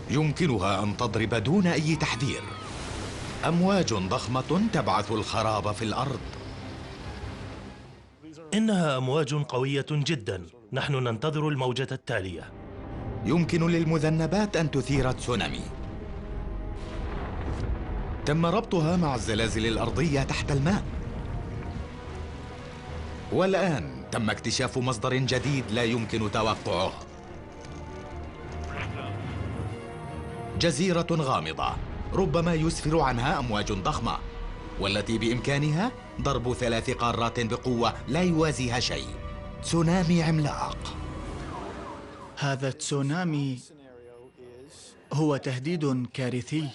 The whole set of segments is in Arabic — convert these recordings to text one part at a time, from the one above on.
يمكنها أن تضرب دون أي تحذير. أمواج ضخمة تبعث الخراب في الأرض. إنها أمواج قوية جدا. نحن ننتظر الموجة التالية. يمكن للمذنبات أن تثير تسونامي. تم ربطها مع الزلازل الأرضية تحت الماء. والآن تم اكتشاف مصدر جديد لا يمكن توقعه. جزيرة غامضة ربما يسفر عنها أمواج ضخمة، والتي بإمكانها ضرب 3 قارات بقوة لا يوازيها شيء. تسونامي عملاق. هذا التسونامي هو تهديد كارثي.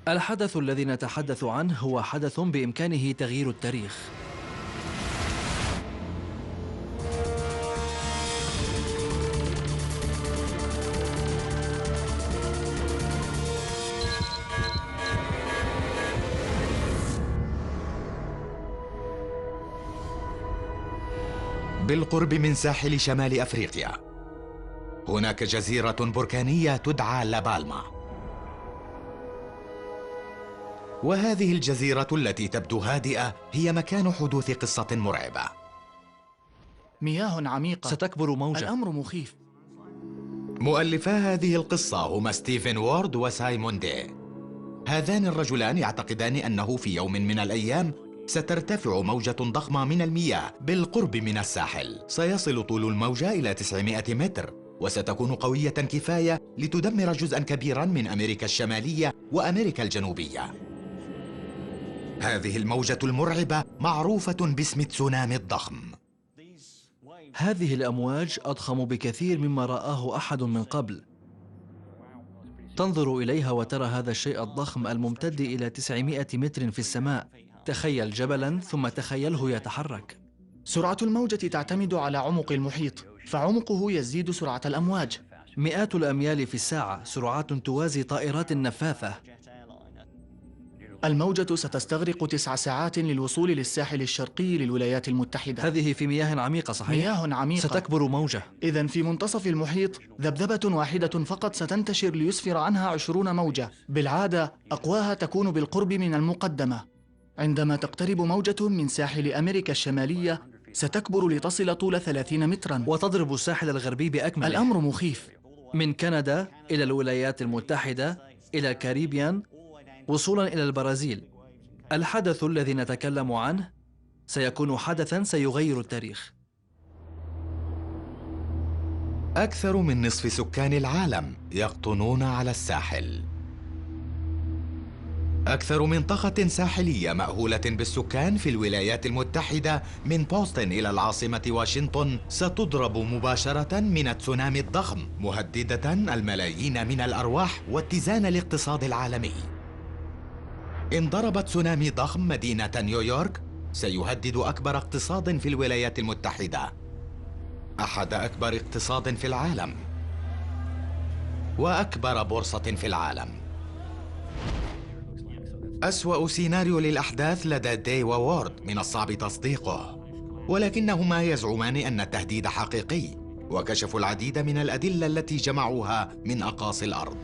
الحدث الذي نتحدث عنه هو حدث بإمكانه تغيير التاريخ. بالقرب من ساحل شمال أفريقيا هناك جزيرة بركانية تدعى لابالما. وهذه الجزيرة التي تبدو هادئة هي مكان حدوث قصة مرعبة. مياه عميقة ستكبر موجة. الأمر مخيف. مؤلفا هذه القصة هما ستيفن وورد وسايمون دي. هذان الرجلان يعتقدان أنه في يوم من الأيام سترتفع موجة ضخمة من المياه بالقرب من الساحل. سيصل طول الموجة إلى 900 متر، وستكون قوية كفاية لتدمر جزءاً كبيراً من أمريكا الشمالية وأمريكا الجنوبية. هذه الموجة المرعبة معروفة باسم تسونامي الضخم. هذه الأمواج أضخم بكثير مما رآه أحد من قبل. تنظر إليها وترى هذا الشيء الضخم الممتد إلى 900 متر في السماء. تخيل جبلاً ثم تخيله يتحرك. سرعة الموجة تعتمد على عمق المحيط، فعمقه يزيد سرعة الأمواج. مئات الأميال في الساعة، سرعات توازي طائرات نفاثة. الموجة ستستغرق 9 ساعات للوصول للساحل الشرقي للولايات المتحدة. هذه في مياه عميقة صحيح؟ مياه عميقة. ستكبر موجة. إذن في منتصف المحيط ذبذبة واحدة فقط ستنتشر ليسفر عنها 20 موجة. بالعادة أقواها تكون بالقرب من المقدمة. عندما تقترب موجة من ساحل أمريكا الشمالية ستكبر لتصل طول 30 متراً وتضرب الساحل الغربي بأكمله. الأمر مخيف. من كندا إلى الولايات المتحدة إلى الكاريبيان وصولاً إلى البرازيل. الحدث الذي نتكلم عنه سيكون حدثاً سيغير التاريخ. أكثر من نصف سكان العالم يقطنون على الساحل. أكثر منطقة ساحلية مأهولة بالسكان في الولايات المتحدة من بوسطن إلى العاصمة واشنطن ستضرب مباشرة من التسونامي الضخم، مهددة الملايين من الأرواح واتزان الاقتصاد العالمي. إن ضرب تسونامي ضخم مدينة نيويورك سيهدد أكبر اقتصاد في الولايات المتحدة، أحد أكبر اقتصاد في العالم، وأكبر بورصة في العالم. أسوأ سيناريو للأحداث لدى دي ووورد من الصعب تصديقه، ولكنهما يزعمان أن التهديد حقيقي، وكشفوا العديد من الأدلة التي جمعوها من أقاصي الأرض.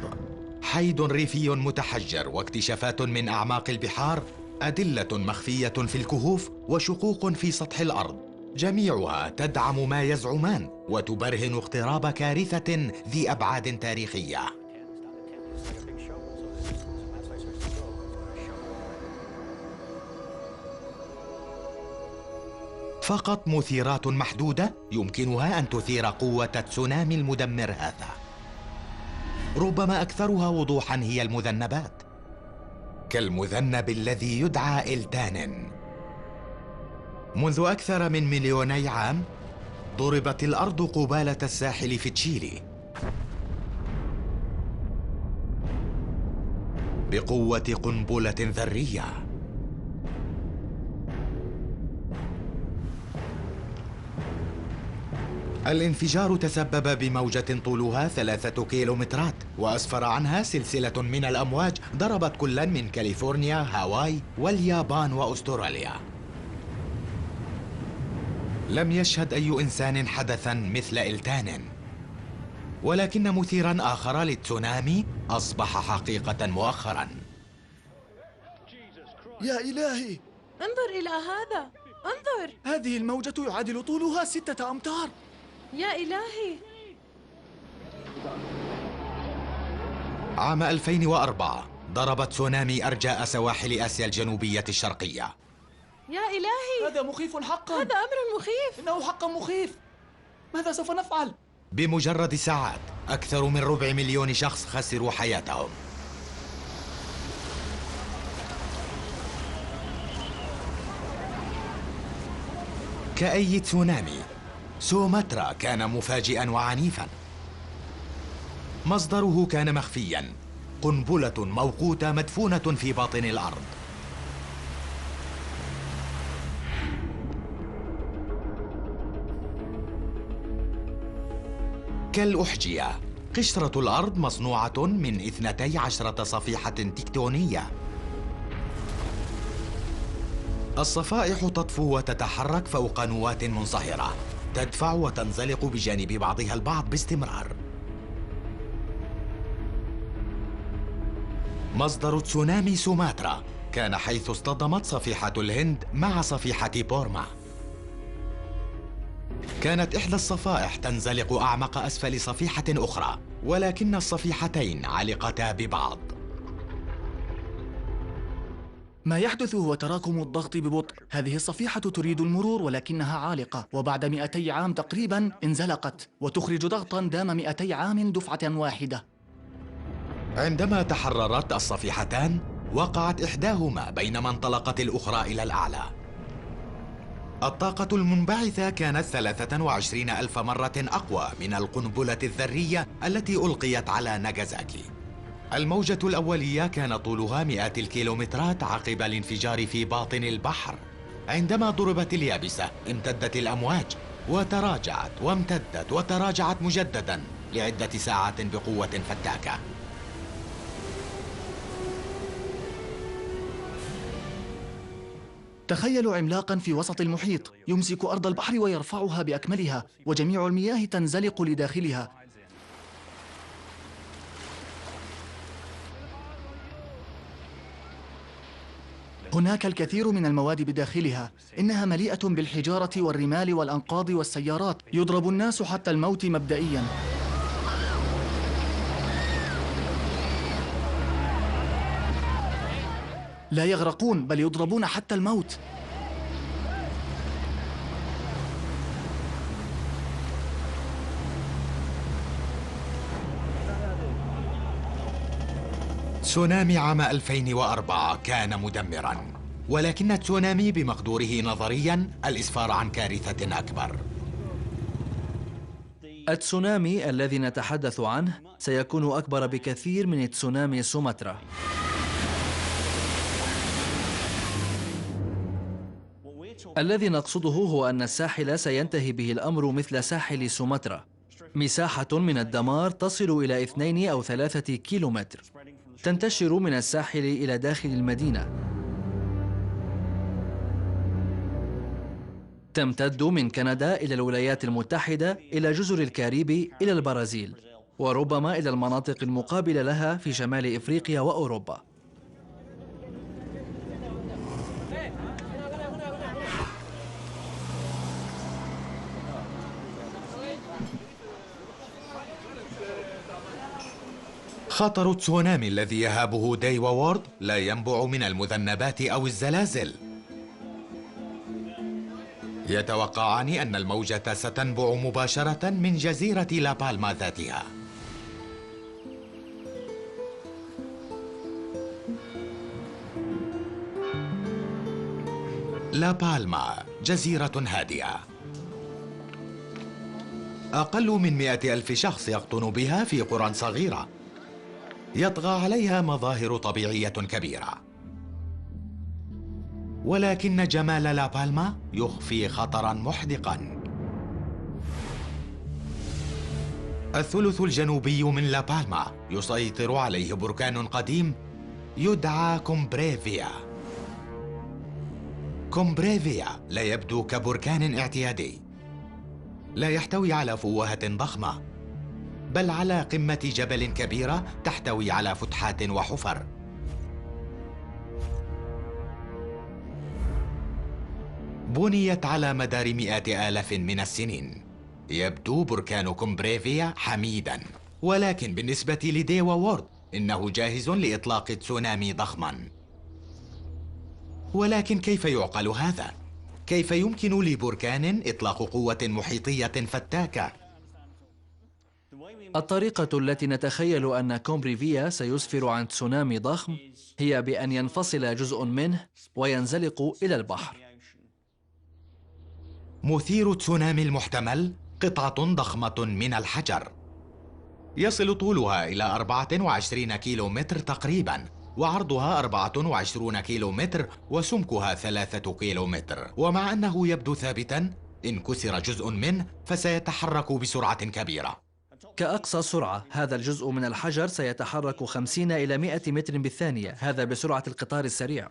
حيد ريفي متحجر واكتشافات من أعماق البحار، أدلة مخفية في الكهوف وشقوق في سطح الأرض، جميعها تدعم ما يزعمان وتبرهن اقتراب كارثة ذي أبعاد تاريخية. فقط مثيرات محدودة يمكنها أن تثير قوة التسونامي المدمر هذا. ربما أكثرها وضوحاً هي المذنبات، كالمذنب الذي يدعى إلتانن. منذ أكثر من 2,000,000 عام ضربت الأرض قبالة الساحل في تشيلي بقوة قنبلة ذرية. الانفجار تسبب بموجة طولها 3 كيلومترات وأسفر عنها سلسلة من الأمواج ضربت كلا من كاليفورنيا، هاواي واليابان وأستراليا. لم يشهد أي إنسان حدثاً مثل إلتانن، ولكن مثيرا آخر للتسونامي أصبح حقيقة مؤخرا. يا إلهي، انظر إلى هذا، انظر. هذه الموجة يعادل طولها 6 أمتار. يا إلهي. عام 2004 ضربت تسونامي أرجاء سواحل آسيا الجنوبية الشرقية. يا إلهي، هذا مخيف حقا. هذا أمر مخيف. إنه حقا مخيف. ماذا سوف نفعل؟ بمجرد ساعات أكثر من 250,000 شخص خسروا حياتهم. كأي تسونامي، سومطرة كان مفاجئا وعنيفا. مصدره كان مخفيا، قنبلة موقوتة مدفونة في باطن الأرض. كالأحجية، قشرة الأرض مصنوعة من 12 صفيحة تكتونية. الصفائح تطفو وتتحرك فوق نواة منصهرة، تدفع وتنزلق بجانب بعضها البعض باستمرار. مصدر تسونامي سوماترا كان حيث اصطدمت صفيحة الهند مع صفيحة بورما. كانت إحدى الصفائح تنزلق أعمق أسفل صفيحة أخرى، ولكن الصفيحتين علقتا ببعض. ما يحدث هو تراكم الضغط ببطء. هذه الصفيحة تريد المرور ولكنها عالقة، وبعد 200 عام تقريبا انزلقت وتخرج ضغطا دام 200 عام دفعة واحدة. عندما تحررت الصفيحتان وقعت إحداهما بينما انطلقت الأخرى إلى الأعلى. الطاقة المنبعثة كانت 23,000 مرة أقوى من القنبلة الذرية التي ألقيت على ناغازاكي. الموجة الأولية كان طولها مئات الكيلومترات عقب الانفجار في باطن البحر. عندما ضربت اليابسة امتدت الأمواج وتراجعت وامتدت وتراجعت مجددا لعدة ساعات بقوة فتاكة. تخيلوا عملاقا في وسط المحيط يمسك أرض البحر ويرفعها بأكملها، وجميع المياه تنزلق لداخلها. هناك الكثير من المواد بداخلها، إنها مليئة بالحجارة والرمال والأنقاض والسيارات. يضرب الناس حتى الموت مبدئياً. لا يغرقون بل يضربون حتى الموت. تسونامي عام 2004 كان مدمراً، ولكن التسونامي بمقدوره نظرياً الإسفار عن كارثة أكبر. التسونامي الذي نتحدث عنه سيكون أكبر بكثير من تسونامي سومطرة. الذي نقصده هو أن الساحل سينتهي به الأمر مثل ساحل سومطرة، مساحة من الدمار تصل إلى 2 أو 3 كيلومتر، تنتشر من الساحل إلى داخل المدينة، تمتد من كندا إلى الولايات المتحدة إلى جزر الكاريبي إلى البرازيل، وربما إلى المناطق المقابلة لها في شمال إفريقيا وأوروبا. خطر التسونامي الذي يهابه داي وورد لا ينبع من المذنبات أو الزلازل. يتوقعان أن الموجة ستنبع مباشرة من جزيرة لا بالما ذاتها. لا بالما جزيرة هادئة، أقل من 100,000 شخص يقطن بها في قرى صغيرة، يطغى عليها مظاهر طبيعية كبيرة، ولكن جمال لا بالما يخفي خطراً محدقاً. الثلث الجنوبي من لا بالما يسيطر عليه بركان قديم يدعى كومبريفيا. كومبريفيا لا يبدو كبركان اعتيادي، لا يحتوي على فوهة ضخمة، بل على قمة جبل كبيرة تحتوي على فتحات وحفر. بنيت على مدار مئات آلاف من السنين. يبدو بركان كومبريفيا حميداً، ولكن بالنسبة لديوا وورد إنه جاهز لإطلاق تسونامي ضخماً. ولكن كيف يعقل هذا؟ كيف يمكن لبركان إطلاق قوة محيطية فتاكة؟ الطريقة التي نتخيل أن كومبريفيا سيسفر عن تسونامي ضخم هي بأن ينفصل جزء منه وينزلق إلى البحر. مثير تسونامي المحتمل قطعة ضخمة من الحجر، يصل طولها إلى 24 كيلومتر تقريباً، وعرضها 24 كيلومتر، وسمكها 3 كيلومتر. ومع أنه يبدو ثابتاً، إن كسر جزء منه فسيتحرك بسرعة كبيرة. كأقصى سرعة هذا الجزء من الحجر سيتحرك 50 إلى 100 متر بالثانية، هذا بسرعة القطار السريع.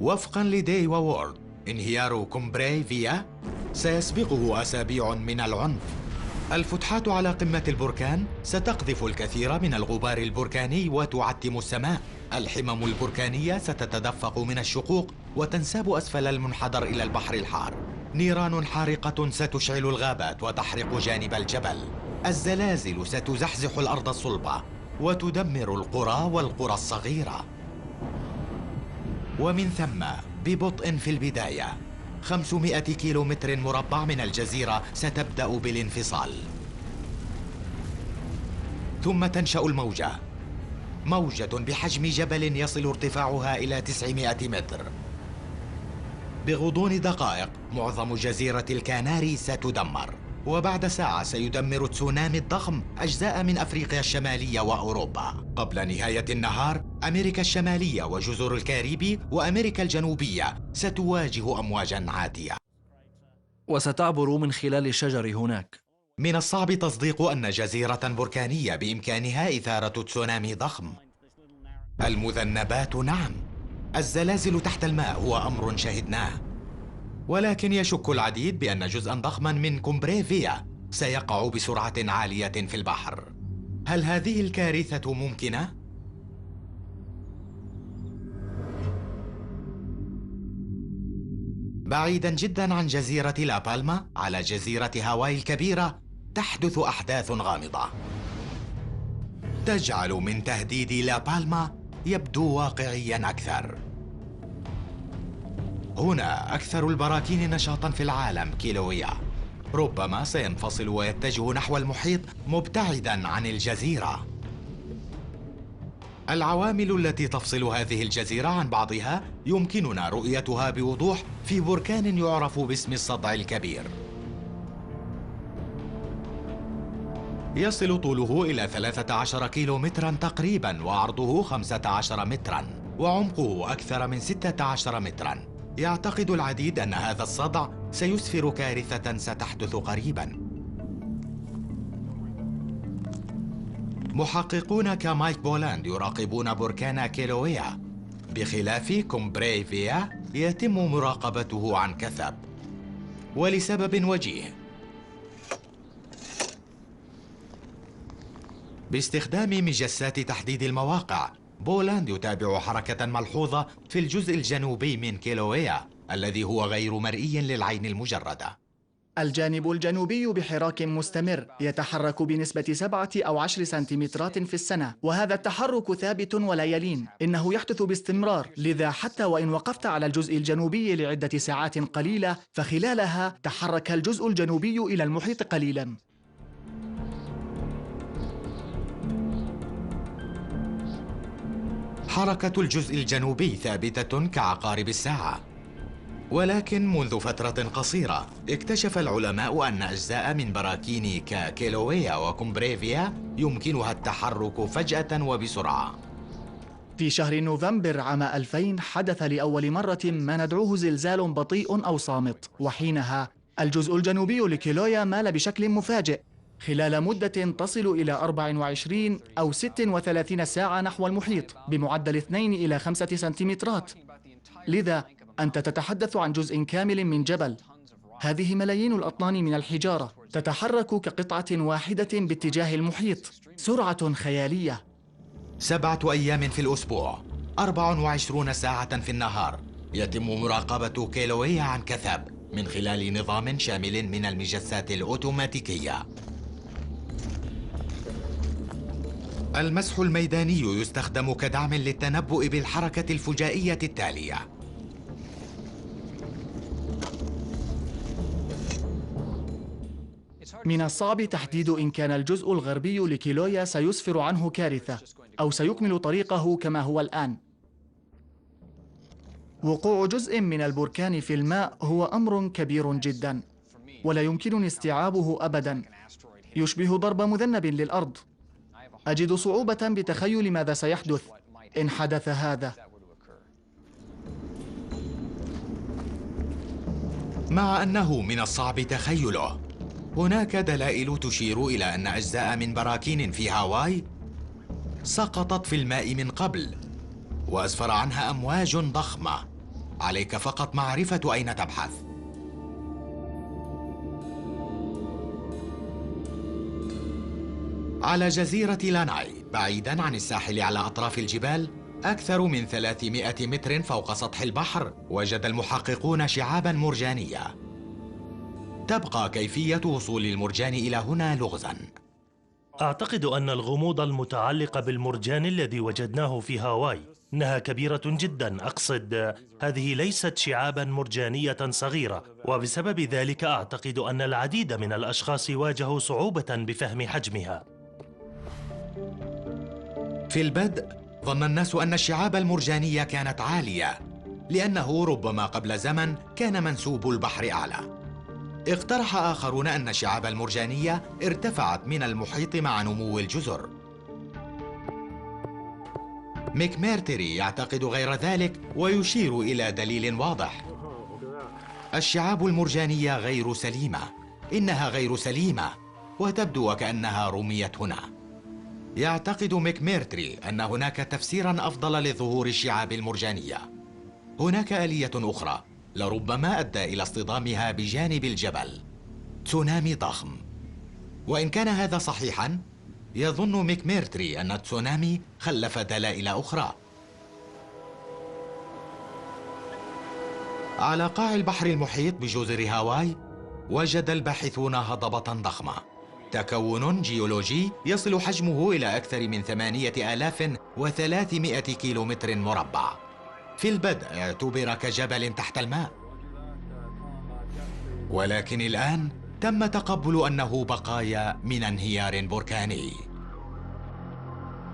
وفقاً لديوا وورد، انهيار كومبريفيا سيسبقه أسابيع من العنف. الفتحات على قمة البركان ستقذف الكثير من الغبار البركاني وتعتم السماء. الحمم البركانية ستتدفق من الشقوق وتنساب أسفل المنحدر إلى البحر الحار. نيران حارقة ستشعل الغابات وتحرق جانب الجبل. الزلازل ستزحزح الأرض الصلبة وتدمر القرى والقرى الصغيرة. ومن ثم ببطء في البداية 500 كيلومتر مربع من الجزيرة ستبدأ بالانفصال، ثم تنشأ الموجة، موجة بحجم جبل يصل ارتفاعها إلى 900 متر. بغضون دقائق معظم جزيرة الكناري ستدمر، وبعد ساعة سيدمر تسونامي الضخم أجزاء من أفريقيا الشمالية وأوروبا. قبل نهاية النهار أمريكا الشمالية وجزر الكاريبي وأمريكا الجنوبية ستواجه أمواجاً عاتية، وستعبر من خلال الشجر هناك. من الصعب تصديق أن جزيرة بركانية بإمكانها إثارة تسونامي ضخم. المذنبات نعم، الزلازل تحت الماء هو أمر شهدناه، ولكن يشك العديد بأن جزءاً ضخماً من كومبريفيا سيقع بسرعة عالية في البحر. هل هذه الكارثة ممكنة؟ بعيداً جداً عن جزيرة لا بالما، على جزيرة هاواي الكبيرة تحدث أحداث غامضة تجعل من تهديد لا بالما يبدو واقعياً أكثر. هنا أكثر البراكين نشاطاً في العالم، كيلويا، ربما سينفصل ويتجه نحو المحيط مبتعداً عن الجزيرة. العوامل التي تفصل هذه الجزيرة عن بعضها يمكننا رؤيتها بوضوح في بركان يعرف باسم الصدع الكبير. يصل طوله إلى 13 كيلومتراً تقريباً، وعرضه 15 متراً، وعمقه أكثر من 16 متراً. يعتقد العديد أن هذا الصدع سيسفر كارثة ستحدث قريباً. محققون كمايك بولاند يراقبون بركان كيلويا. بخلاف كومبريفيا يتم مراقبته عن كثب، ولسبب وجيه. باستخدام مجسات تحديد المواقع، بولاند يتابع حركة ملحوظة في الجزء الجنوبي من كيلويا الذي هو غير مرئي للعين المجردة. الجانب الجنوبي بحراك مستمر يتحرك بنسبة 7 أو 10 سنتيمترات في السنة، وهذا التحرك ثابت ولا يلين، إنه يحدث باستمرار. لذا حتى وإن وقفت على الجزء الجنوبي لعدة ساعات قليلة، فخلالها تحرك الجزء الجنوبي إلى المحيط قليلاً. حركة الجزء الجنوبي ثابتة كعقارب الساعة، ولكن منذ فترة قصيرة اكتشف العلماء أن أجزاء من براكين ككيلويا وكومبريفيا يمكنها التحرك فجأة وبسرعة. في شهر نوفمبر عام 2000 حدث لأول مرة ما ندعوه زلزال بطيء أو صامت، وحينها الجزء الجنوبي لكيلويا مال بشكل مفاجئ خلال مدة تصل إلى 24 أو 36 ساعة نحو المحيط بمعدل 2 إلى 5 سنتيمترات. لذا أنت تتحدث عن جزء كامل من جبل، هذه ملايين الأطنان من الحجارة تتحرك كقطعة واحدة باتجاه المحيط، سرعة خيالية. 7 أيام في الأسبوع، 24 ساعة في النهار، يتم مراقبة كيلوية عن كثب من خلال نظام شامل من المجسات الأوتوماتيكية. المسح الميداني يستخدم كدعم للتنبؤ بالحركة الفجائية التالية. من الصعب تحديد إن كان الجزء الغربي لكيلويا سيسفر عنه كارثة أو سيكمل طريقه كما هو الآن. وقوع جزء من البركان في الماء هو أمر كبير جدا، ولا يمكنني استيعابه أبدا. يشبه ضرب مذنب للأرض. أجد صعوبة بتخيل ماذا سيحدث إن حدث هذا. مع أنه من الصعب تخيله، هناك دلائل تشير إلى أن أجزاء من براكين في هاواي سقطت في الماء من قبل وأسفر عنها أمواج ضخمة. عليك فقط معرفة أين تبحث. على جزيرة لاناي بعيداً عن الساحل على أطراف الجبال أكثر من 300 متر فوق سطح البحر، وجد المحققون شعاباً مرجانية. تبقى كيفية وصول المرجان إلى هنا لغزاً. أعتقد أن الغموض المتعلق بالمرجان الذي وجدناه في هاواي إنها كبيرة جدا. أقصد هذه ليست شعابا مرجانية صغيرة، وبسبب ذلك أعتقد أن العديد من الأشخاص واجهوا صعوبة بفهم حجمها. في البدء ظن الناس أن الشعاب المرجانية كانت عالية، لأنه ربما قبل زمن كان منسوب البحر أعلى. اقترح آخرون أن الشعاب المرجانية ارتفعت من المحيط مع نمو الجزر. ميكميرتري يعتقد غير ذلك ويشير إلى دليل واضح. الشعاب المرجانية غير سليمة، إنها غير سليمة وتبدو وكأنها رميت هنا. يعتقد ميكميرتري أن هناك تفسيراً أفضل لظهور الشعاب المرجانية. هناك آلية أخرى لربما أدى إلى اصطدامها بجانب الجبل، تسونامي ضخم. وإن كان هذا صحيحاً، يظن ميكميرتري أن التسونامي خلف دلائل أخرى. على قاع البحر المحيط بجزر هاواي وجد الباحثون هضبة ضخمة، تكون جيولوجي يصل حجمه إلى أكثر من 8300 كيلومتر مربع. في البدء اعتبر كجبل تحت الماء، ولكن الآن تم تقبل أنه بقايا من انهيار بركاني.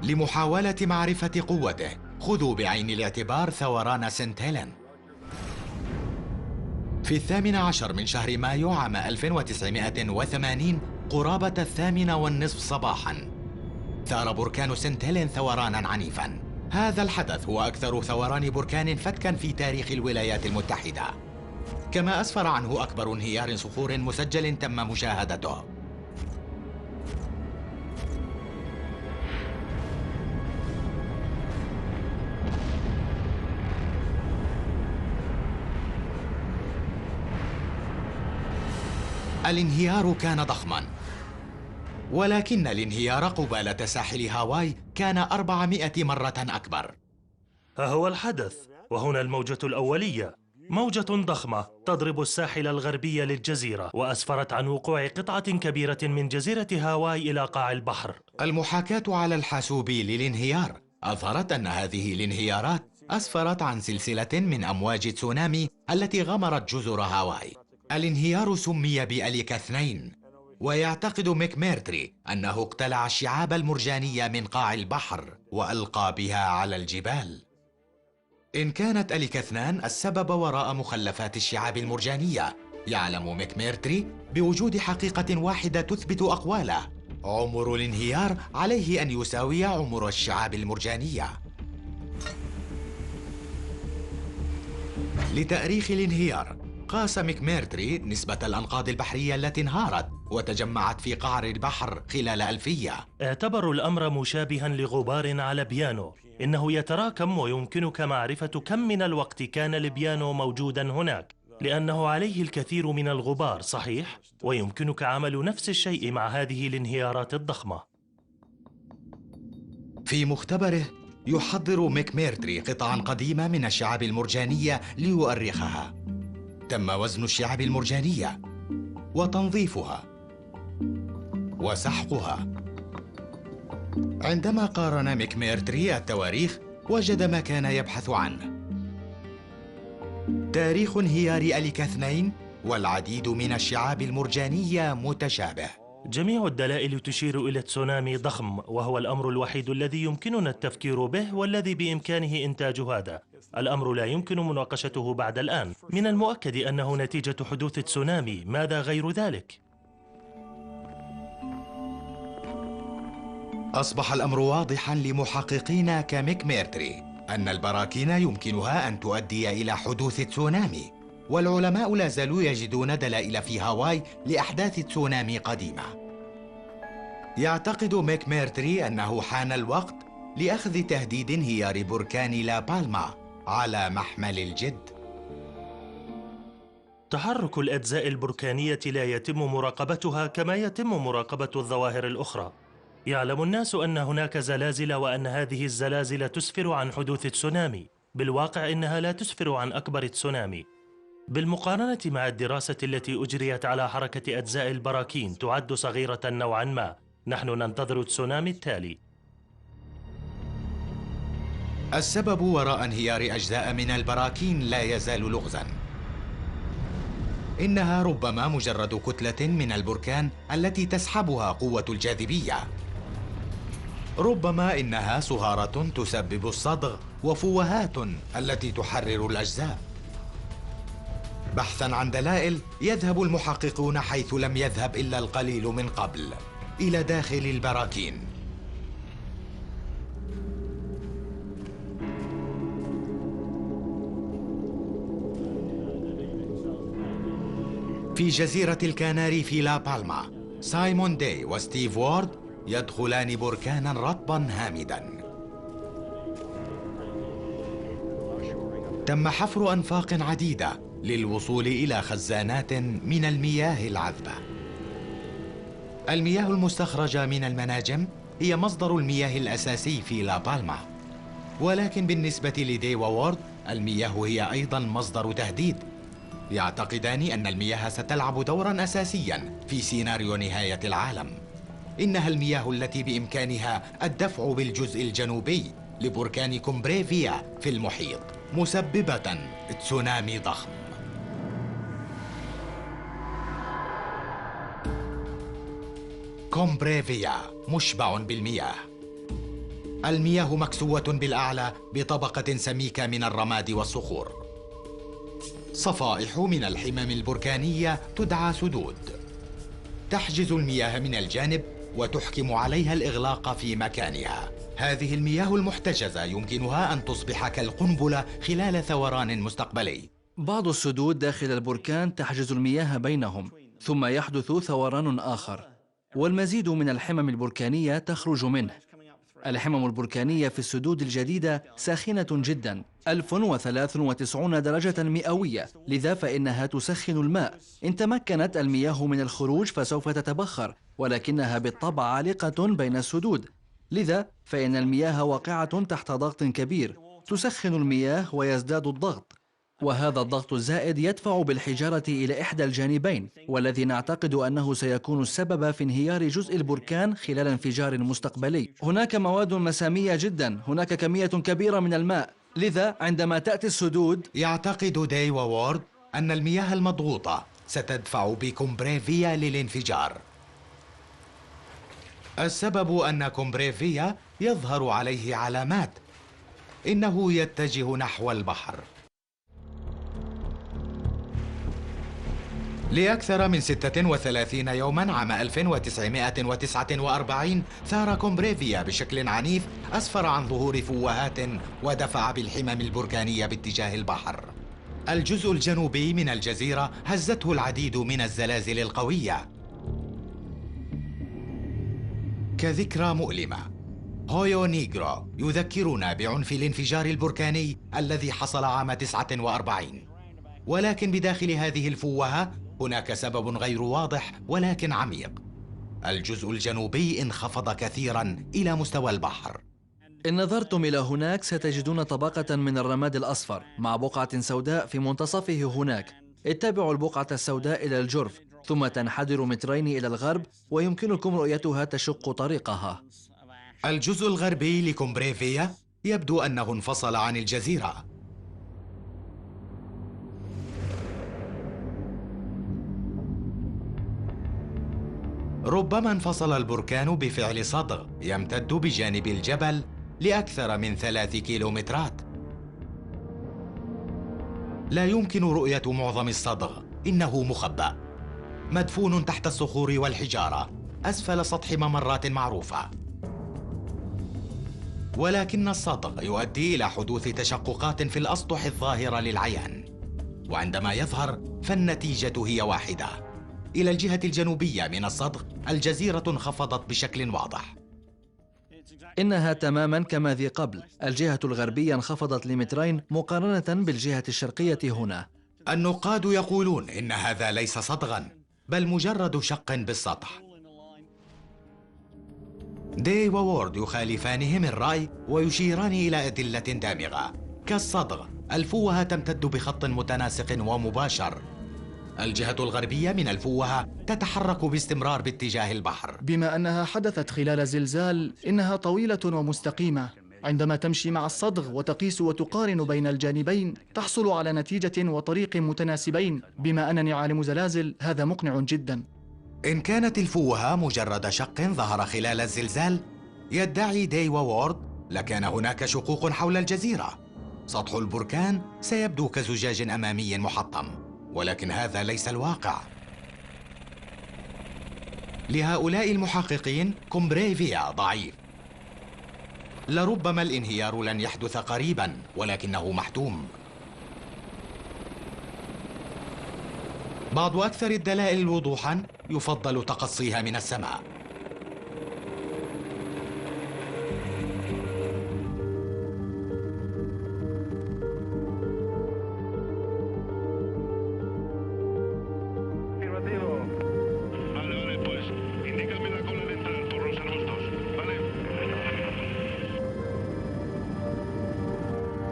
لمحاولة معرفة قوته، خذوا بعين الاعتبار ثوران سنت هيلين. في 18 من شهر مايو عام 1980 قرابة 8:30 صباحاً ثار بركان سنت هيلين ثورانا عنيفاً. هذا الحدث هو أكثر ثوران بركان فتكاً في تاريخ الولايات المتحدة، كما أسفر عنه أكبر انهيار صخور مسجل تم مشاهدته. الانهيار كان ضخماً، ولكن الانهيار قبالة ساحل هاواي كان 400 مرة أكبر. ها هو الحدث، وهنا الموجة الأولية، موجة ضخمة تضرب الساحل الغربي للجزيرة وأسفرت عن وقوع قطعة كبيرة من جزيرة هاواي إلى قاع البحر. المحاكاة على الحاسوب للانهيار أظهرت أن هذه الانهيارات أسفرت عن سلسلة من أمواج تسونامي التي غمرت جزر هاواي. الانهيار سمي بأليكا 2، ويعتقد ميكميرتري أنه اقتلع الشعاب المرجانية من قاع البحر وألقى بها على الجبال. إن كانت أليكا 2 السبب وراء مخلفات الشعاب المرجانية، يعلم ميكميرتري بوجود حقيقة واحدة تثبت أقواله: عمر الانهيار عليه أن يساوي عمر الشعاب المرجانية. لتأريخ الانهيار قاس ميكميرتري نسبة الأنقاض البحرية التي انهارت وتجمعت في قعر البحر خلال ألفية. اعتبروا الأمر مشابها لغبار على بيانو، إنه يتراكم ويمكنك معرفة كم من الوقت كان البيانو موجودا هناك. لأنه عليه الكثير من الغبار، صحيح؟ ويمكنك عمل نفس الشيء مع هذه الانهيارات الضخمة. في مختبره يحضر ميكميرتري قطعا قديمة من الشعاب المرجانية ليؤرخها. تم وزن الشعاب المرجانية وتنظيفها وسحقها. عندما قارن ميكميرتري التواريخ وجد ما كان يبحث عنه: تاريخ انهيار أليكا 2 والعديد من الشعاب المرجانية متشابه. جميع الدلائل تشير إلى تسونامي ضخم، وهو الأمر الوحيد الذي يمكننا التفكير به والذي بإمكانه إنتاج هذا. الأمر لا يمكن مناقشته بعد الآن. من المؤكد أنه نتيجة حدوث تسونامي، ماذا غير ذلك؟ أصبح الأمر واضحاً لمحققين كميكميرتري أن البراكين يمكنها أن تؤدي إلى حدوث تسونامي، والعلماء لا زالوا يجدون دلائل في هاواي لأحداث تسونامي قديمة. يعتقد ميكميرتري أنه حان الوقت لأخذ تهديد انهيار بركان لا بالما على محمل الجد. تحرك الأجزاء البركانية لا يتم مراقبتها كما يتم مراقبة الظواهر الأخرى. يعلم الناس أن هناك زلازل وأن هذه الزلازل تسفر عن حدوث تسونامي. بالواقع إنها لا تسفر عن أكبر تسونامي. بالمقارنة مع الدراسة التي أجريت على حركة أجزاء البراكين تعد صغيرة نوعا ما. نحن ننتظر تسونامي التالي. السبب وراء انهيار أجزاء من البراكين لا يزال لغزاً. إنها ربما مجرد كتلة من البركان التي تسحبها قوة الجاذبية. ربما إنها صهارة تسبب الصدغ وفوهات التي تحرر الأجزاء. بحثاً عن دلائل، يذهب المحققون حيث لم يذهب إلا القليل من قبل، إلى داخل البراكين. في جزيرة الكناري في لا بالما، سايمون داي وستيف وورد يدخلان بركاناً رطباً هامداً. تم حفر أنفاق عديدة للوصول إلى خزانات من المياه العذبة. المياه المستخرجة من المناجم هي مصدر المياه الأساسي في لا بالما، ولكن بالنسبة لداي ووورد المياه هي أيضاً مصدر تهديد. يعتقدان أن المياه ستلعب دوراً أساسياً في سيناريو نهاية العالم. إنها المياه التي بإمكانها الدفع بالجزء الجنوبي لبركان كومبريفيا في المحيط، مسببة تسونامي ضخم. كومبريفيا مشبع بالمياه. المياه مكسوة بالأعلى بطبقة سميكة من الرماد والصخور. صفائح من الحمم البركانية تدعى سدود، تحجز المياه من الجانب وتحكم عليها الإغلاق في مكانها. هذه المياه المحتجزة يمكنها أن تصبح كالقنبلة خلال ثوران مستقبلي. بعض السدود داخل البركان تحجز المياه بينهم، ثم يحدث ثوران آخر، والمزيد من الحمم البركانية تخرج منه. الحمم البركانية في السدود الجديدة ساخنة جدا، 1093 درجة مئوية، لذا فإنها تسخن الماء. إن تمكنت المياه من الخروج فسوف تتبخر، ولكنها بالطبع عالقة بين السدود، لذا فإن المياه واقعة تحت ضغط كبير. تسخن المياه ويزداد الضغط، وهذا الضغط الزائد يدفع بالحجارة إلى إحدى الجانبين، والذي نعتقد أنه سيكون السبب في انهيار جزء البركان خلال انفجار مستقبلي. هناك مواد مسامية جدا، هناك كمية كبيرة من الماء، لذا عندما تأتي السدود. يعتقد داي ووورد أن المياه المضغوطة ستدفع بكومبريفيا للانفجار. السبب أن كومبريفيا يظهر عليه علامات، إنه يتجه نحو البحر. لأكثر من 36 يوماً عام 1949 ثار كومبريفيا بشكل عنيف، أسفر عن ظهور فوهات ودفع بالحمم البركانية باتجاه البحر. الجزء الجنوبي من الجزيرة هزته العديد من الزلازل القوية. كذكرى مؤلمة، هويو نيغرو يذكرنا بعنف الانفجار البركاني الذي حصل عام 49. ولكن بداخل هذه الفوهة هناك سبب غير واضح ولكن عميق. الجزء الجنوبي انخفض كثيرا إلى مستوى البحر. إن نظرتم إلى هناك ستجدون طبقة من الرماد الأصفر مع بقعة سوداء في منتصفه هناك. اتبعوا البقعة السوداء إلى الجرف ثم تنحدر مترين إلى الغرب ويمكنكم رؤيتها تشق طريقها. الجزء الغربي لكومبريفيا يبدو أنه انفصل عن الجزيرة. ربما انفصل البركان بفعل صدغ يمتد بجانب الجبل لأكثر من 3 كيلومترات. لا يمكن رؤية معظم الصدغ، إنه مخبأ مدفون تحت الصخور والحجارة أسفل سطح ممرات معروفة. ولكن الصدغ يؤدي إلى حدوث تشققات في الأسطح الظاهرة للعيان، وعندما يظهر فالنتيجة هي واحدة. إلى الجهة الجنوبية من الصدغ الجزيرة انخفضت بشكل واضح. إنها تماما كما ذي قبل. الجهة الغربية انخفضت لمترين مقارنة بالجهة الشرقية هنا. النقاد يقولون إن هذا ليس صدغاً بل مجرد شق بالسطح. داي ووورد يخالفانهم الرأي ويشيران إلى أدلة دامغة. كالصدغ الفوهة تمتد بخط متناسق ومباشر. الجهة الغربية من الفوهة تتحرك باستمرار باتجاه البحر. بما أنها حدثت خلال زلزال، إنها طويلة ومستقيمة. عندما تمشي مع الصدغ وتقيس وتقارن بين الجانبين تحصل على نتيجة وطريق متناسبين. بما أنني عالم زلازل هذا مقنع جدا. إن كانت الفوهة مجرد شق ظهر خلال الزلزال، يدعي داي ووورد، لكان هناك شقوق حول الجزيرة. سطح البركان سيبدو كزجاج أمامي محطم، ولكن هذا ليس الواقع. لهؤلاء المحققين كومبريفيا ضعيف. لربما الانهيار لن يحدث قريبا، ولكنه محتوم. بعض أكثر الدلائل وضوحا يفضل تقصيها من السماء.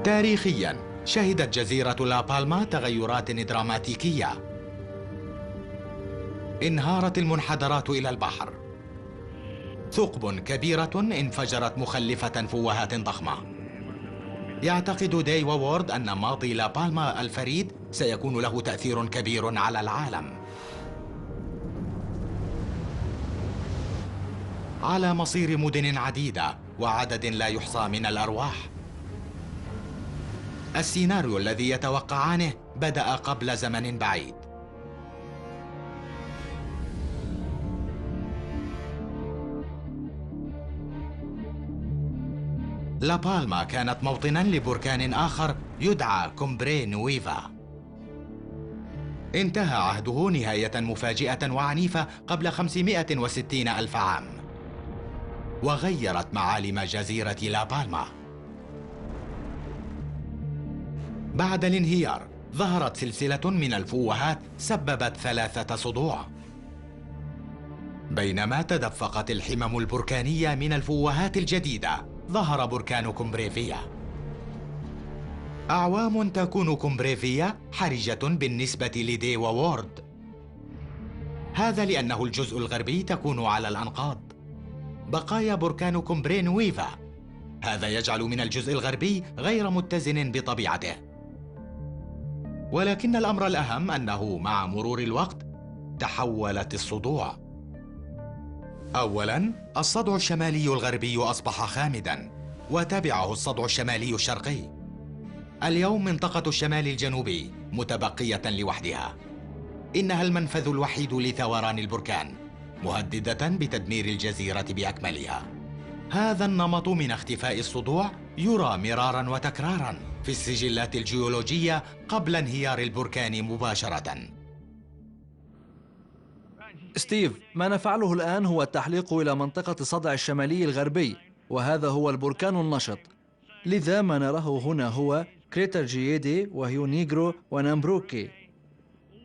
تاريخياً شهدت جزيرة لا بالما تغيرات دراماتيكية. انهارت المنحدرات إلى البحر. ثقب كبيرة انفجرت مخلفة فوهات ضخمة. يعتقد داي ووورد أن ماضي لا بالما الفريد سيكون له تأثير كبير على العالم، على مصير مدن عديدة وعدد لا يحصى من الأرواح. السيناريو الذي يتوقعانه بدأ قبل زمن بعيد. لا بالما كانت موطناً لبركان آخر يدعى كومبري نويفا. انتهى عهده نهاية مفاجئة وعنيفة قبل 560 ألف عام، وغيرت معالم جزيرة لا بالما. بعد الانهيار ظهرت سلسلة من الفوهات سببت 3 صدوع. بينما تدفقت الحمم البركانية من الفوهات الجديدة، ظهر بركان كومبريفيا. أعوام تكون كومبريفيا حرجة بالنسبة لداي ووورد. هذا لأنه الجزء الغربي تكون على الأنقاض، بقايا بركان كومبري نويفا. هذا يجعل من الجزء الغربي غير متزن بطبيعته. ولكن الأمر الأهم أنه مع مرور الوقت تحولت الصدوع. أولاً، الصدع الشمالي الغربي أصبح خامداً، وتبعه الصدع الشمالي الشرقي. اليوم منطقة الشمال الجنوبي متبقية لوحدها. إنها المنفذ الوحيد لثوران البركان، مهددة بتدمير الجزيرة بأكملها. هذا النمط من اختفاء الصدوع يرى مراراً وتكراراً في السجلات الجيولوجية قبل انهيار البركان مباشرة. ستيف، ما نفعله الآن هو التحليق إلى منطقة الصدع الشمالي الغربي، وهذا هو البركان النشط. لذا ما نراه هنا هو كريتر جييدي وهيو نيغرو ونامبروكي.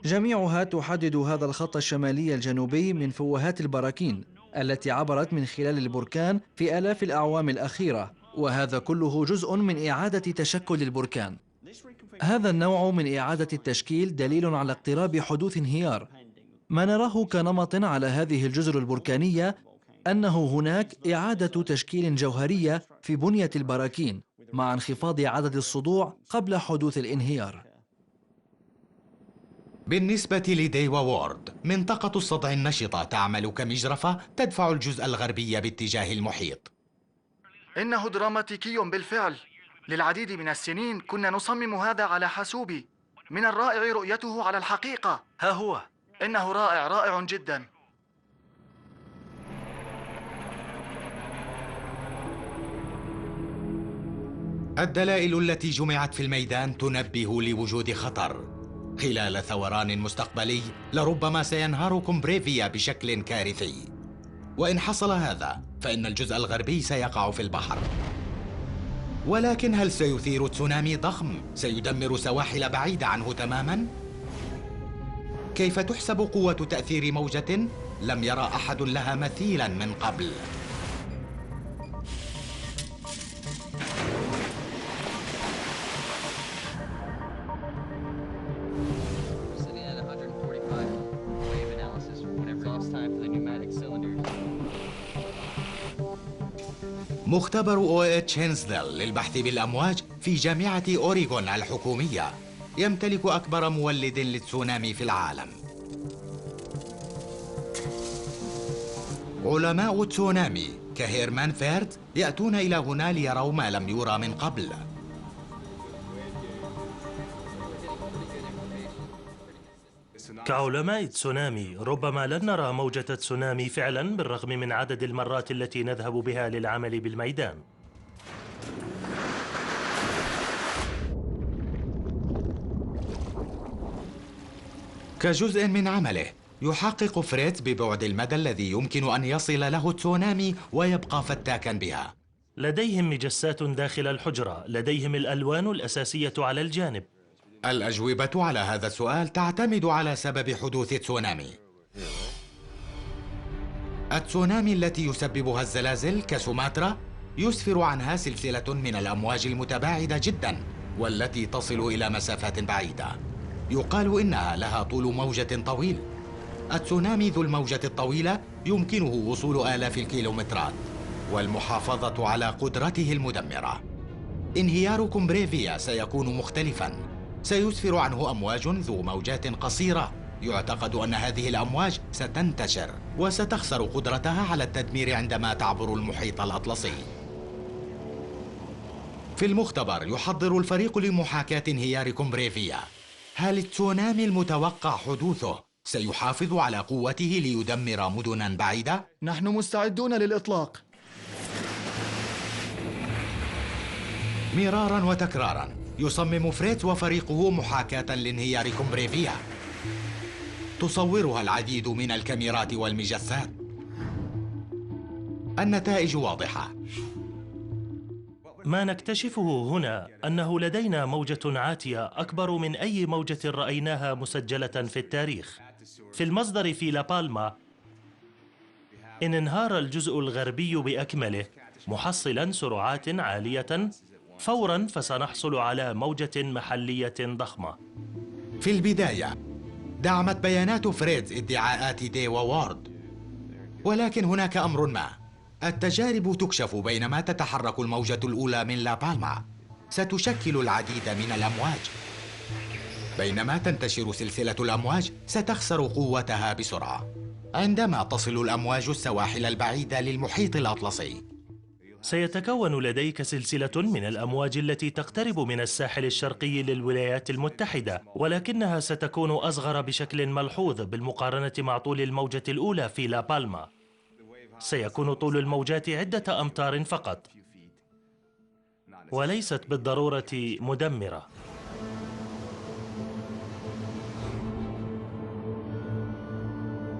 جميعها تحدد هذا الخط الشمالي الجنوبي من فوهات البراكين التي عبرت من خلال البركان في آلاف الأعوام الأخيرة، وهذا كله جزء من إعادة تشكل البركان. هذا النوع من إعادة التشكيل دليل على اقتراب حدوث انهيار. ما نراه كنمط على هذه الجزر البركانية أنه هناك إعادة تشكيل جوهرية في بنية البراكين مع انخفاض عدد الصدوع قبل حدوث الانهيار. بالنسبة لديوا وورد، منطقة الصدع النشطة تعمل كمجرفة تدفع الجزء الغربي باتجاه المحيط. إنه دراماتيكي بالفعل. للعديد من السنين كنا نصمم هذا على حاسوبي. من الرائع رؤيته على الحقيقة. ها هو. إنه رائع، رائع جدا. الدلائل التي جمعت في الميدان تنبه لوجود خطر. خلال ثوران مستقبلي لربما سينهار كومبريفيا بشكل كارثي، وإن حصل هذا فإن الجزء الغربي سيقع في البحر. ولكن هل سيثير تسونامي ضخم سيدمر سواحل بعيدة عنه تماماً؟ كيف تحسب قوة تأثير موجة لم يرى أحد لها مثيلاً من قبل؟ مختبر OH هينزدل للبحث بالأمواج في جامعة أوريغون الحكومية يمتلك أكبر مولد للتسونامي في العالم. علماء التسونامي كهيرمان فيرد يأتون إلى هنا ليروا ما لم يرى من قبل. كعلماء تسونامي ربما لن نرى موجة تسونامي فعلا بالرغم من عدد المرات التي نذهب بها للعمل بالميدان. كجزء من عمله يحقق فريتز ببعد المدى الذي يمكن أن يصل له التسونامي ويبقى فتاكا بها. لديهم مجسات داخل الحجرة، لديهم الألوان الأساسية على الجانب. الأجوبة على هذا السؤال تعتمد على سبب حدوث التسونامي. التسونامي التي يسببها الزلازل كسوماترا يسفر عنها سلسلة من الأمواج المتباعدة جدا والتي تصل إلى مسافات بعيدة. يقال إنها لها طول موجة طويل. التسونامي ذو الموجة الطويلة يمكنه وصول آلاف الكيلومترات والمحافظة على قدرته المدمرة. انهيار كومبريفيا سيكون مختلفاً. سيسفر عنه أمواج ذو موجات قصيرة. يعتقد أن هذه الأمواج ستنتشر وستخسر قدرتها على التدمير عندما تعبر المحيط الأطلسي. في المختبر يحضر الفريق لمحاكاة انهيار كومبريفيا. هل التسونامي المتوقع حدوثه سيحافظ على قوته ليدمر مدناً بعيدة؟ نحن مستعدون للإطلاق. مراراً وتكراراً يصمم فريتز وفريقه محاكاة لانهيار كومبريفيا. تصورها العديد من الكاميرات والمجسات. النتائج واضحة. ما نكتشفه هنا أنه لدينا موجة عاتية أكبر من أي موجة رأيناها مسجلة في التاريخ. في المصدر في لابالما إن انهار الجزء الغربي بأكمله محصلاً سرعات عالية، فوراً فسنحصل على موجة محلية ضخمة. في البداية دعمت بيانات فريدز ادعاءات ديوا وورد، ولكن هناك أمر ما. التجارب تكشف بينما تتحرك الموجة الأولى من لابالما ستشكل العديد من الأمواج. بينما تنتشر سلسلة الأمواج ستخسر قوتها بسرعة عندما تصل الأمواج السواحل البعيدة للمحيط الأطلسي. سيتكون لديك سلسلة من الأمواج التي تقترب من الساحل الشرقي للولايات المتحدة، ولكنها ستكون أصغر بشكل ملحوظ بالمقارنة مع طول الموجة الأولى في لابالما. سيكون طول الموجات عدة أمتار فقط، وليست بالضرورة مدمرة.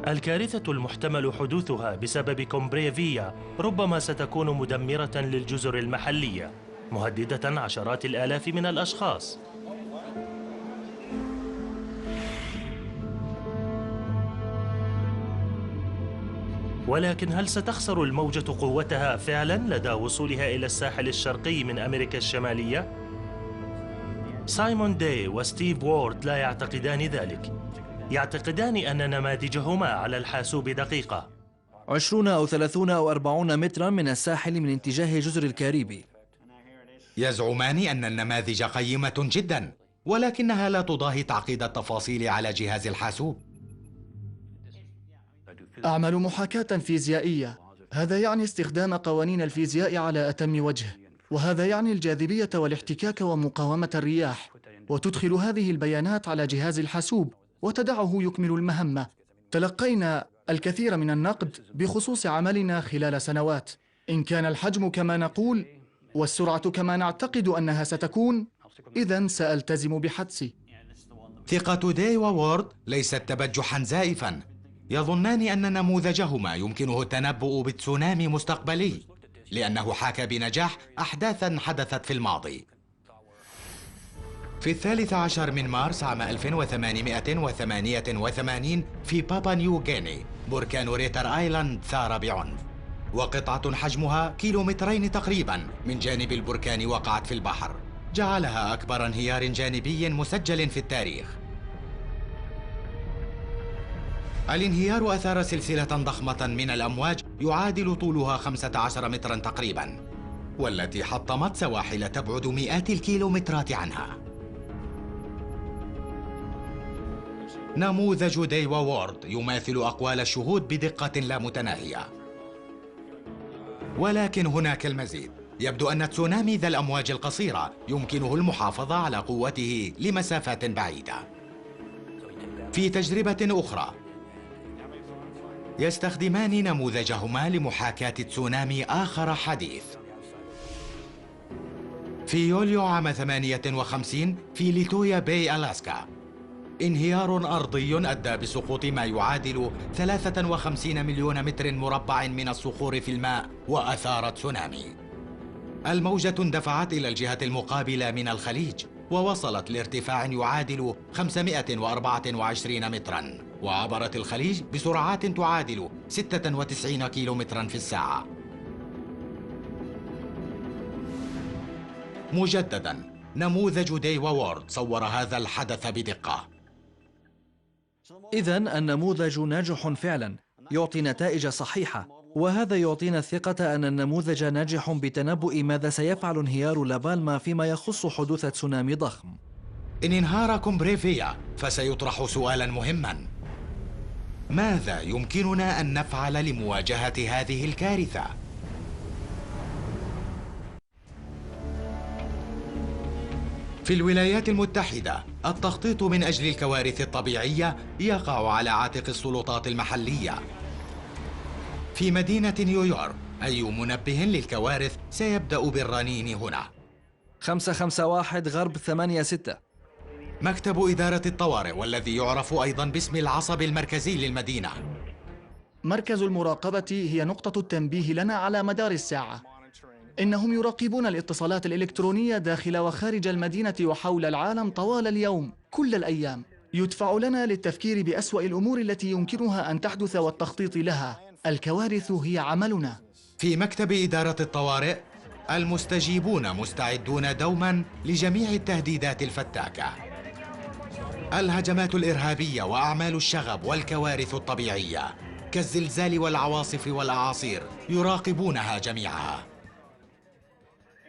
الكارثة المحتمل حدوثها بسبب كومبريفيا ربما ستكون مدمرة للجزر المحلية. مهددة عشرات الآلاف من الأشخاص. ولكن هل ستخسر الموجة قوتها فعلا لدى وصولها إلى الساحل الشرقي من أمريكا الشمالية؟ سايمون داي وستيف وورد لا يعتقدان ذلك. يعتقدان أن نماذجهما على الحاسوب دقيقة. 20 أو 30 أو 40 مترا من الساحل من اتجاه جزر الكاريبي. يزعمان أن النماذج قيمة جدا، ولكنها لا تضاهي تعقيد التفاصيل على جهاز الحاسوب. أعمل محاكاة فيزيائية. هذا يعني استخدام قوانين الفيزياء على أتم وجه، وهذا يعني الجاذبية والاحتكاك ومقاومة الرياح، وتدخل هذه البيانات على جهاز الحاسوب وتدعه يكمل المهمة. تلقينا الكثير من النقد بخصوص عملنا خلال سنوات. إن كان الحجم كما نقول والسرعة كما نعتقد أنها ستكون، إذن سألتزم بحدسي. ثقة داي ووورد ليست تبجحا زائفا. يظنان أن نموذجهما يمكنه التنبؤ بتسونامي مستقبلي، لأنه حاكى بنجاح أحداثا حدثت في الماضي. في 13 من مارس عام 1888 في بابا نيو غيني بركان ريتر آيلاند ثار بعنف، وقطعة حجمها كيلومترين تقريبا من جانب البركان وقعت في البحر، جعلها أكبر انهيار جانبي مسجل في التاريخ. الانهيار أثار سلسلة ضخمة من الأمواج يعادل طولها 15 مترا تقريبا، والتي حطمت سواحل تبعد مئات الكيلومترات عنها. نموذج داي ووورد يماثل أقوال الشهود بدقة لا متناهية، ولكن هناك المزيد. يبدو أن تسونامي ذا الأمواج القصيرة يمكنه المحافظة على قوته لمسافات بعيدة. في تجربة أخرى يستخدمان نموذجهما لمحاكاة تسونامي آخر حديث. في يوليو عام 58 في ليتويا باي ألاسكا، انهيار أرضي أدى بسقوط ما يعادل 53 مليون متر مربع من الصخور في الماء وأثار تسونامي. الموجة اندفعت إلى الجهة المقابلة من الخليج، ووصلت لارتفاع يعادل 524 متراً، وعبرت الخليج بسرعات تعادل 96 كيلومتراً في الساعة. مجدداً، نموذج داي ووورد صور هذا الحدث بدقة. إذن النموذج ناجح فعلا، يعطي نتائج صحيحة، وهذا يعطينا الثقة أن النموذج ناجح بتنبؤ ماذا سيفعل انهيار لابالما فيما يخص حدوث تسونامي ضخم. إن انهار كومبريفيا فسيطرح سؤالاً مهماً: ماذا يمكننا أن نفعل لمواجهة هذه الكارثة؟ في الولايات المتحدة، التخطيط من أجل الكوارث الطبيعية يقع على عاتق السلطات المحلية. في مدينة نيويورك، أي منبه للكوارث سيبدأ بالرنين هنا. 551 غرب 86. مكتب إدارة الطوارئ، والذي يعرف أيضاً باسم العصب المركزي للمدينة. مركز المراقبة هي نقطة التنبيه لنا على مدار الساعة. إنهم يراقبون الاتصالات الإلكترونية داخل وخارج المدينة وحول العالم طوال اليوم، كل الأيام. يدفع لنا للتفكير بأسوأ الأمور التي يمكنها أن تحدث والتخطيط لها. الكوارث هي عملنا. في مكتب إدارة الطوارئ، المستجيبون مستعدون دوماً لجميع التهديدات الفتاكة. الهجمات الإرهابية وأعمال الشغب والكوارث الطبيعية كالزلزال والعواصف والأعاصير يراقبونها جميعها.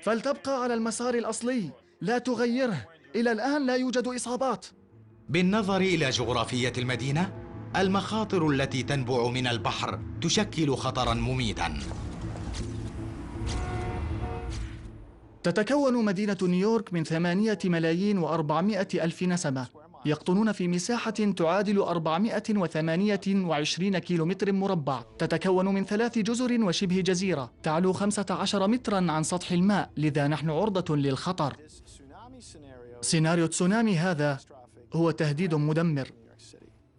فلتبقى على المسار الأصلي، لا تغيره. إلى الآن لا يوجد إصابات. بالنظر إلى جغرافية المدينة، المخاطر التي تنبع من البحر تشكل خطراً مميتاً. تتكون مدينة نيويورك من 8,400,000 نسمة، يقطنون في مساحة تعادل 428 كيلومتر مربع. تتكون من 3 جزر وشبه جزيرة تعلو 15 متراً عن سطح الماء، لذا نحن عرضة للخطر. سيناريو تسونامي هذا هو تهديد مدمر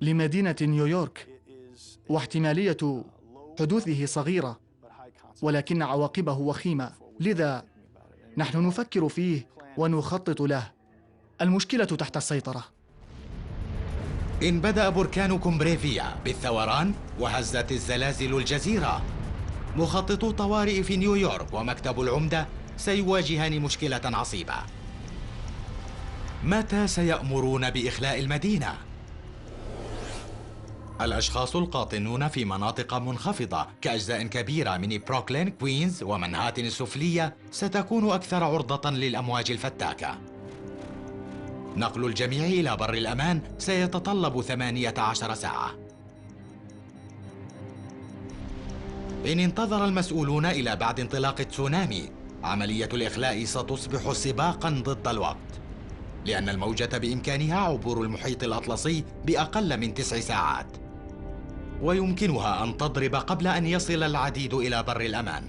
لمدينة نيويورك، واحتمالية حدوثه صغيرة، ولكن عواقبه وخيمة. لذا نحن نفكر فيه ونخطط له. المشكلة تحت السيطرة. إن بدأ بركان كومبريفيا بالثوران وهزت الزلازل الجزيرة، مخططو الطوارئ في نيويورك ومكتب العمدة سيواجهان مشكلة عصيبة. متى سيأمرون بإخلاء المدينة؟ الأشخاص القاطنون في مناطق منخفضة كأجزاء كبيرة من بروكلين، كوينز ومنهاتن السفلية ستكون أكثر عرضة للأمواج الفتاكة. نقل الجميع إلى بر الأمان سيتطلب 18 ساعة. إن انتظر المسؤولون إلى بعد انطلاق التسونامي، عملية الإخلاء ستصبح سباقاً ضد الوقت، لأن الموجة بإمكانها عبور المحيط الأطلسي بأقل من 9 ساعات، ويمكنها أن تضرب قبل أن يصل العديد إلى بر الأمان.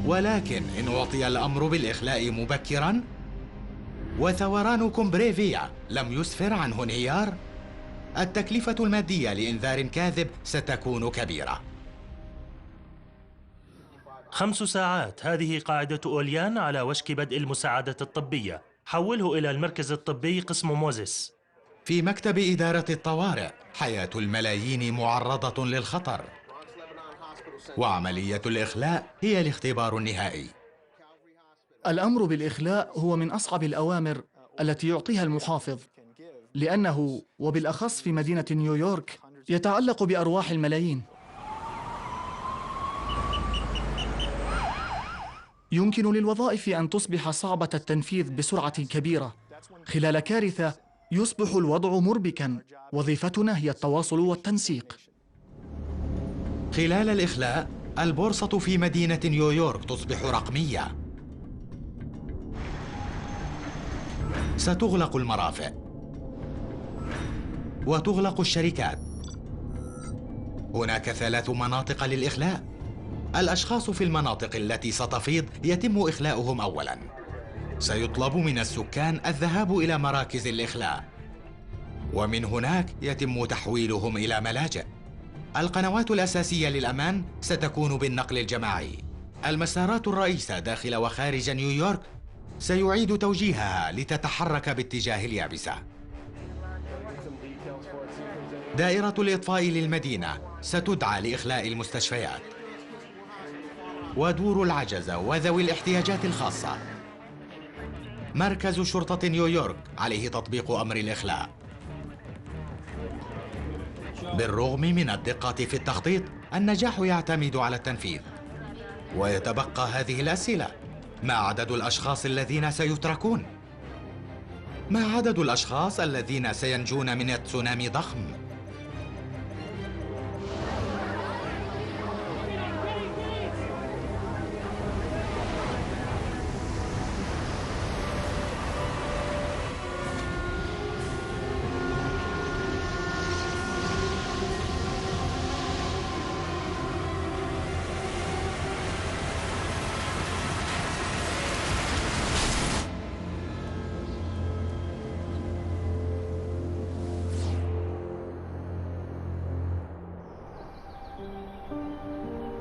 ولكن إن أعطي الأمر بالإخلاء مبكراً وثوران كومبريفيا لم يسفر عنه انهيار، التكلفة المادية لإنذار كاذب ستكون كبيرة. 5 ساعات، هذه قاعدة أوليان على وشك بدء المساعدة الطبية. حوله إلى المركز الطبي قسم موزيس. في مكتب إدارة الطوارئ، حياة الملايين معرضة للخطر، وعملية الإخلاء هي الاختبار النهائي. الأمر بالإخلاء هو من أصعب الأوامر التي يعطيها المحافظ، لأنه وبالأخص في مدينة نيويورك يتعلق بأرواح الملايين. يمكن للوظائف أن تصبح صعبة التنفيذ بسرعة كبيرة. خلال كارثة يصبح الوضع مربكاً. وظيفتنا هي التواصل والتنسيق. خلال الإخلاء، البورصة في مدينة نيويورك تصبح رقمية. ستغلق المرافق وتغلق الشركات. هناك 3 مناطق للإخلاء. الأشخاص في المناطق التي ستفيض يتم إخلاؤهم أولاً. سيطلب من السكان الذهاب إلى مراكز الإخلاء، ومن هناك يتم تحويلهم إلى ملاجئ. القنوات الأساسية للأمان ستكون بالنقل الجماعي. المسارات الرئيسة داخل وخارج نيويورك سيعيد توجيهها لتتحرك باتجاه اليابسة. دائرة الإطفاء للمدينة ستدعى لإخلاء المستشفيات، ودور العجزة وذوي الاحتياجات الخاصة. مركز شرطة نيويورك عليه تطبيق أمر الإخلاء. بالرغم من الدقة في التخطيط، النجاح يعتمد على التنفيذ. ويتبقى هذه الأسئلة: ما عدد الأشخاص الذين سيتركون؟ ما عدد الأشخاص الذين سينجون من تسونامي ضخم؟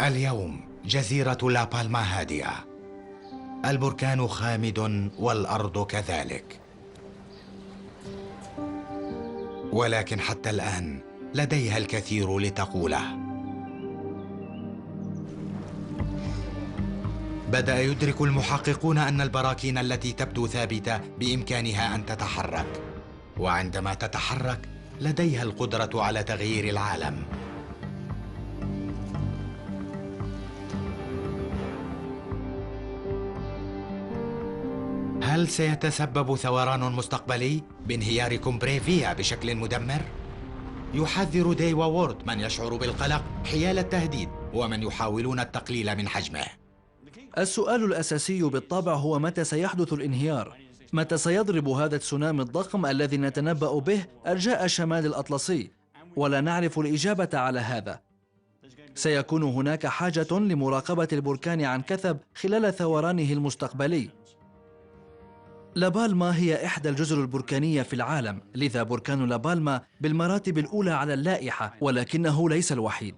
اليوم جزيرة لا بالما هادئة. البركان خامد والأرض كذلك، ولكن حتى الآن لديها الكثير لتقوله. بدأ يدرك المحققون أن البراكين التي تبدو ثابتة بإمكانها أن تتحرك، وعندما تتحرك لديها القدرة على تغيير العالم. هل سيتسبب ثوران مستقبلي بانهيار كومبريفيا بشكل مدمر؟ يحذر داي وورد من يشعر بالقلق حيال التهديد ومن يحاولون التقليل من حجمه. السؤال الأساسي بالطبع هو متى سيحدث الانهيار؟ متى سيضرب هذا التسونامي الضخم الذي نتنبأ به أرجاء شمال الأطلسي؟ ولا نعرف الإجابة على هذا. سيكون هناك حاجة لمراقبة البركان عن كثب خلال ثورانه المستقبلي. لابالما هي إحدى الجزر البركانية في العالم، لذا بركان لابالما بالمراتب الأولى على اللائحة، ولكنه ليس الوحيد.